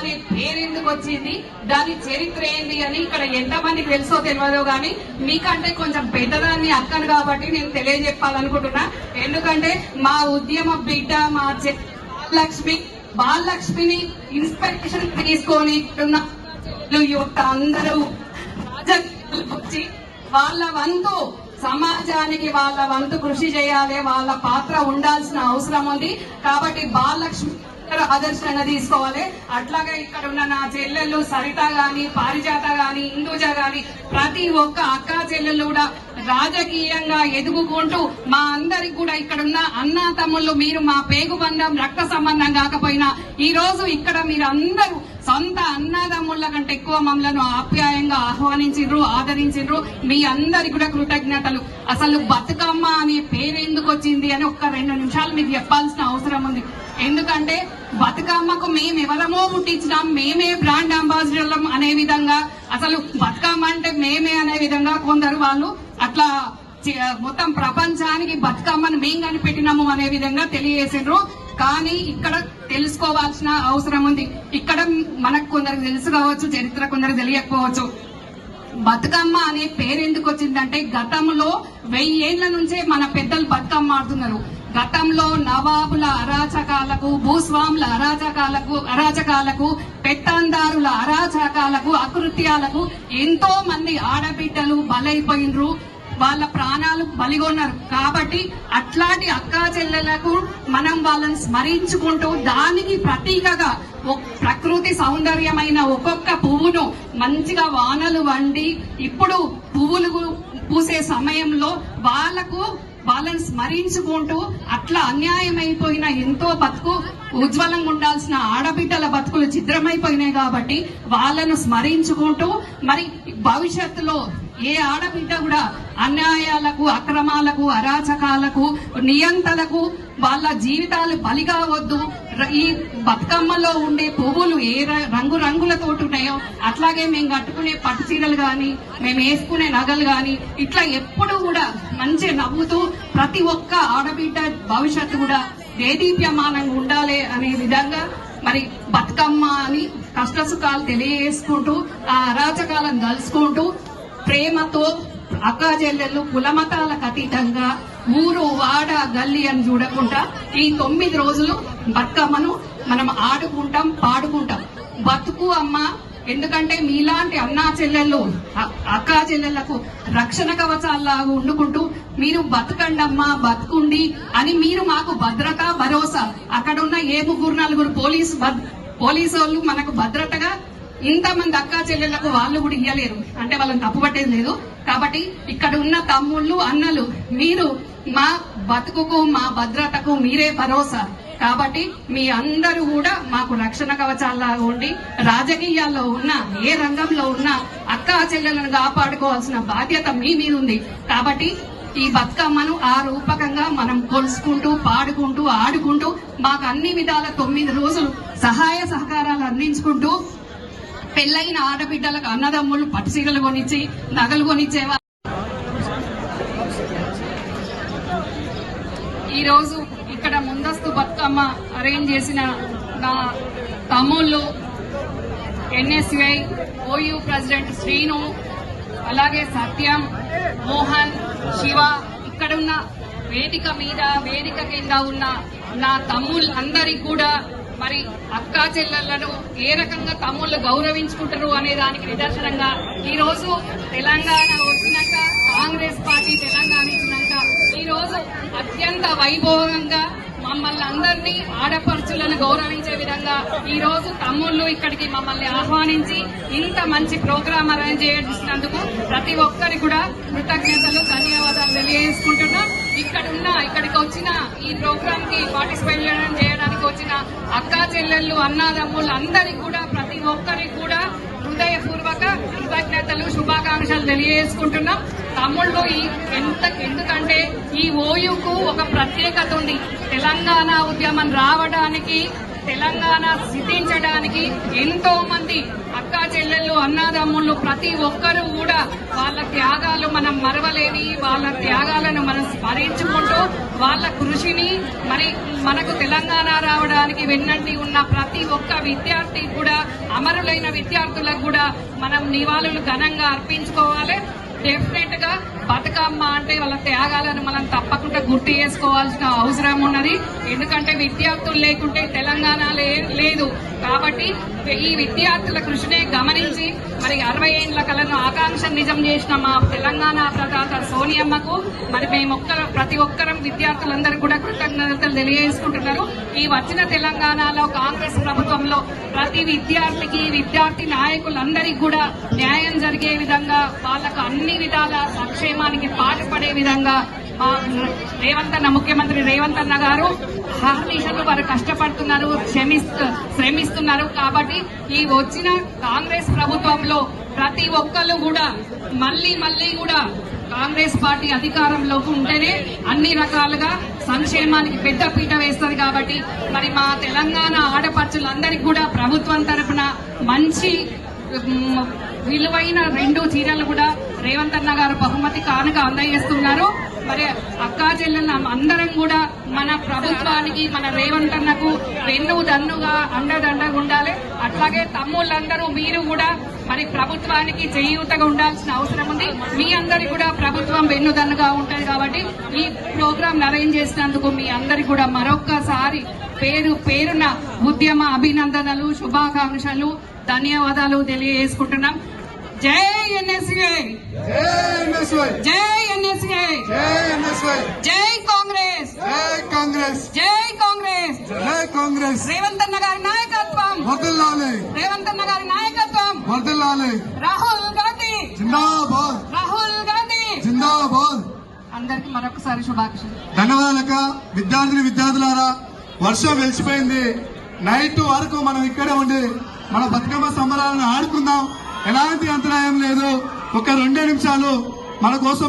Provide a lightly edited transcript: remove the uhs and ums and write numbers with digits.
అనే పేరు ఎందుకు వచ్చింది, దాని చరిత్ర ఏంది అని ఇక్కడ ఎంతమందికి తెలుసో తెలియదో కానీ మీకంటే కొంచెం పెద్దదాన్ని అక్కను కాబట్టి నేను తెలియజెప్పాలనుకుంటున్నా. ఎందుకంటే మా ఉద్యమ బిడ్డ మా బాలలక్ష్మిని ఇన్స్పిరేషన్ తీసుకొని యువత అందరూ వచ్చి వాళ్ళ వంతు సమాజానికి వాళ్ళ వంతు కృషి చేయాలి, వాళ్ళ పాత్ర ఉండాల్సిన అవసరం ఉంది. కాబట్టి బాలలక్ష్మి ఆదర్శంగా తీసుకోవాలి. అట్లాగే ఇక్కడ ఉన్న నా చెల్లెళ్ళు సరిత గాని, పారిజాత గాని, ఇందుజ గాని ప్రతి ఒక్క అక్క చెల్లెళ్ళు కూడా రాజకీయంగా ఎదుగుకుంటూ మా అందరికి కూడా ఇక్కడ ఉన్న అన్నా తమ్ముళ్ళు, మీరు మా పేగు బంధం రక్త సంబంధం కాకపోయినా ఈ రోజు ఇక్కడ మీరు అందరూ సొంత అన్నదమ్ముళ్ళ కంటే ఎక్కువ మమ్మలను ఆప్యాయంగా ఆహ్వానించిండ్రు, ఆదరించిండ్రు. మీ అందరికి కూడా కృతజ్ఞతలు. అసలు బతుకమ్మ అనే పేరు ఎందుకు వచ్చింది అని ఒక్క 2 నిమిషాలు మీకు చెప్పాల్సిన అవసరం ఉంది. ఎందుకంటే బతుకమ్మకు మేమెవరమో పుట్టించినాం, మేమే బ్రాండ్ అంబాసిడర్లం అనే విధంగా, అసలు బతుకమ్మ అంటే మేమే అనే విధంగా కొందరు వాళ్ళు అట్లా మొత్తం ప్రపంచానికి బతుకమ్మను మేం కనిపెట్టినాము అనే విధంగా తెలియజేసిండ్రు. కానీ ఇక్కడ తెలుసుకోవాల్సిన అవసరం ఉంది. ఇక్కడ మనకు కొందరికి తెలుసు కావచ్చు, చరిత్ర కొందరికి తెలియకపోవచ్చు. బతుకమ్మ అనే పేరు ఎందుకు వచ్చిందంటే గతంలో 1000 ఏళ్ల నుంచే మన పెద్దలు బతుకమ్మ ఆడుతున్నారు. గతంలో నవాబుల అరాచకాలకు, భూస్వాముల అరాచకాలకు, పెత్తందారుల అరాచకాలకు, అకృత్యాలకు ఎంతో మంది ఆడబిడ్డలు బలైపోయినరు, వాళ్ళ ప్రాణాలు బలిగొన్నారు. కాబట్టి అట్లాంటి అక్కా చెల్లెలకు మనం వాళ్ళని స్మరించుకుంటూ దానికి ప్రతీకగా ప్రకృతి సౌందర్యమైన ఒక్కొక్క పువ్వును మంచిగా వానలు వండి ఇప్పుడు పువ్వులు పూసే సమయంలో వాళ్ళని స్మరించుకుంటూ అట్లా అన్యాయమైపోయిన ఎంతో బతుకు ఉజ్వలంగా ఉండాల్సిన ఆడబిడ్డల బతుకులు ఛిద్రమైపోయినాయి. కాబట్టి వాళ్ళను స్మరించుకుంటూ మరి భవిష్యత్తులో ఏ ఆడబిడ్డ కూడా అన్యాయాలకు, అక్రమాలకు, అరాచకాలకు, నియంతలకు వాళ్ళ జీవితాలు బలి కావద్దు. ఈ బతుకమ్మలో ఉండే పువ్వులు ఏ రంగులతో ఉన్నాయో అట్లాగే మేము కట్టుకునే పట్టు చీరలు గాని, మేము వేసుకునే నగలు గాని ఇట్లా ఎప్పుడు కూడా మంచి నవ్వుతూ ప్రతి ఒక్క ఆడబిడ్డ భవిష్యత్తు కూడా దేదీప్యమానంగా ఉండాలి అనే విధంగా మరి బతుకమ్మ అని కష్టసుఖాలు తెలియజేసుకుంటూ ఆ అరాచకాలను కలుసుకుంటూ ప్రేమతో అక్కా చెల్లెళ్ళు కులమతాలకు అతీతంగా ఊరు వాడ గల్లి అని చూడకుండా ఈ 9 రోజులు బతుకమ్మను మనం ఆడుకుంటాం, పాడుకుంటాం. బతుకు అమ్మ, ఎందుకంటే మీలాంటి అన్నా చెల్లెళ్ళు అక్కా చెల్లెళ్లకు రక్షణ కవచాల్లాగా ఉండుకుంటూ మీరు బతుకండమ్మా, బతుకుండి అని మీరు మాకు భద్రత, భరోసా. అక్కడున్న ఏ 3-4 పోలీసు వాళ్ళు మనకు భద్రతగా ఇంతమంది అక్కా చెల్లెళ్లకు వాళ్ళు కూడా ఇయ్యలేరు అంటే వాళ్ళని తప్పుపట్టేది లేదు. కాబట్టి ఇక్కడ ఉన్న తమ్ముళ్ళు, అన్నలు మీరు మా బతుకుకు, మా భద్రతకు మీరే భరోసా. కాబట్టి మీ అందరూ కూడా మాకు రక్షణ కవచాల్లాగా ఉండి రాజకీయాల్లో ఉన్న ఏ రంగంలో ఉన్నా అక్కా చెల్లెలను కాపాడుకోవాల్సిన బాధ్యత మీ మీద ఉంది. కాబట్టి ఈ బతుకమ్మను ఆ రూపకంగా మనం కొలుసుకుంటూ, పాడుకుంటూ, ఆడుకుంటూ మాకు అన్ని విధాల 9 రోజులు సహాయ సహకారాలు అందించుకుంటూ పెళ్లైన ఆడబిడ్డలకు అన్నదమ్ములు పట్టు చీరలు కొనిచ్చి, నగలు కొనిచ్చేవారు. ఈ రోజు ఇక్కడ ముందస్తు బతుకమ్మ అరేంజ్ చేసిన నా తమ్ముళ్ళు, NSUI OU ప్రెసిడెంట్ శ్రీను, అలాగే సత్యం, మోహన్, శివ, ఇక్కడున్న వేదిక కింద ఉన్న నా తమ్ముళ్ళందరికీ కూడా మరి అక్కా చెల్లెళ్లను ఏ రకంగా తమ్ముళ్ళు గౌరవించుకుంటారు అనే దానికి నిదర్శనంగా ఈ రోజు తెలంగాణ వచ్చినాక, కాంగ్రెస్ పార్టీ తెలంగాణ ఇచ్చినాక ఈ రోజు అత్యంత వైభవంగా మమ్మల్ని అందరినీ ఆడపడుచులను గౌరవించే విధంగా ఈ రోజు తమ్ముళ్ళు ఇక్కడికి మమ్మల్ని ఆహ్వానించి ఇంత మంచి ప్రోగ్రాం అరేంజ్ చేసినందుకు ప్రతి ఒక్కరికి కూడా కృతజ్ఞతలు, ధన్యవాదాలు తెలియజేసుకుంటున్నా. ఇక్కడికి వచ్చిన ఈ ప్రోగ్రామ్ కి పార్టిసిపేట్ చేయడానికి వచ్చిన అక్కా చెల్లెళ్ళు, అన్నదమ్ములు అందరికి కూడా ప్రతి ఒక్కరికి కూడా హృదయపూర్వక కృతజ్ఞతలు, శుభాకాంక్షలు తెలియజేసుకుంటున్నాం. తమ్ముళ్ళు ఎందుకంటే ఈ ఓయూకు ఒక ప్రత్యేకత ఉంది. తెలంగాణ ఉద్యమం రావడానికి తెలంగాణ సిద్ధించడానికి ఎంతో మంది అక్కా చెల్లెళ్ళు అన్నాదమ్ముళ్ళు ప్రతి ఒక్కరూ కూడా వాళ్ళ త్యాగాలు మనం మరవలేని, వాళ్ళ త్యాగాలను మనం స్మరించుకుంటూ వాళ్ళ కృషిని మరి మనకు తెలంగాణ రావడానికి వెన్నంటి ఉన్న ప్రతి ఒక్క విద్యార్థి కూడా, అమరులైన విద్యార్థులకు కూడా మనం నివాళులు ఘనంగా అర్పించుకోవాలి. డెఫినెట్ గా బతుకమ్మ అంటే వాళ్ళ త్యాగాలను మనం తప్పకుండా గుర్తు చేసుకోవాల్సిన అవసరం ఉన్నది. ఎందుకంటే విద్యార్థులు లేకుంటే తెలంగాణ లేదు. కాబట్టి ఈ విద్యార్థుల కృషినే గమనించి మరి 60 ఏళ్ల కలను ఆకాంక్ష నిజం చేసిన మా తెలంగాణ ప్రదాత సోనియమ్మకు మరి ప్రతి ఒక్కరం విద్యార్థులందరూ కూడా కృతజ్ఞతలు తెలియజేసుకుంటున్నారు. ఈ వచ్చిన తెలంగాణలో కాంగ్రెస్ ప్రభుత్వంలో ప్రతి విద్యార్థికి, విద్యార్థి నాయకులందరికీ కూడా న్యాయం జరిగే విధంగా, వాళ్లకు అన్ని విధాల సంక్షేమానికి పాటుపడే విధంగా మా ముఖ్యమంత్రి రేవంత్ అన్న గారు అహర్నిశలు వారు కష్టపడుతున్నారు, శ్రమిస్తున్నారు. కాబట్టి ఈ వచ్చిన కాంగ్రెస్ ప్రభుత్వంలో ప్రతి ఒక్కళ్ళు కూడా మళ్ళీ కూడా కాంగ్రెస్ పార్టీ అధికారంలోకి ఉంటేనే అన్ని రకాలుగా సంక్షేమానికి పెద్ద పీట వేస్తుంది. కాబట్టి మరి మా తెలంగాణ ఆడపడుచులందరికీ కూడా ప్రభుత్వం తరఫున మంచి విలువైన 2 చీరలు కూడా రేవంత్ అన్న గారు బహుమతి కానుక అందజేస్తున్నారు. మరి అక్కా చెల్లెళ్ళ అందరం కూడా మన ప్రభుత్వానికి, మన రేవంత్ అన్నకు వెన్ను దన్నుగా అండదండగా ఉండాలి. అట్లాగే తమ్ముళ్ళందరూ మీరు కూడా మరి ప్రభుత్వానికి చేయూతగా ఉండాల్సిన అవసరం ఉంది. మీ అందరికి కూడా ప్రభుత్వం వెన్నుదన్నుగా ఉంటది. కాబట్టి ఈ ప్రోగ్రాం అరేంజ్ చేసినందుకు మీ అందరికి కూడా మరొక్కసారి పేరున ఉద్యమ అభినందనలు, శుభాకాంక్షలు, ధన్యవాదాలు తెలియజేసుకుంటున్నాం. జై ఎన్ఎస్ఏ, జై ఎన్ఎస్ఏ, జై కాంగ్రెస్, జై కాంగ్రెస్, జై కాంగ్రెస్, జై కాంగ్రెస్. రేవంత్ అన్న గారి నాయకత్వం వర్ధిల్లాలి, రేవంత్ అన్న గారి నాయకత్వం వర్ధిల్లాలి. రాహుల్ గాంధీ జిందాబాద్, రాహుల్ గాంధీ జిందాబాద్. అందరికి మరొకసారి శుభాకాంక్షలు. ధన్యవాదాలక విద్యార్థులారా. వర్షం వెలిసిపోయింది. నైట్ వరకు మనం ఇక్కడే ఉండి మన బతుకమ్మ సంబరాలను ఆడుకుందాం. ఎలాంటి అంతరాయం లేదు. ఒక 2 నిమిషాలు మన కోసం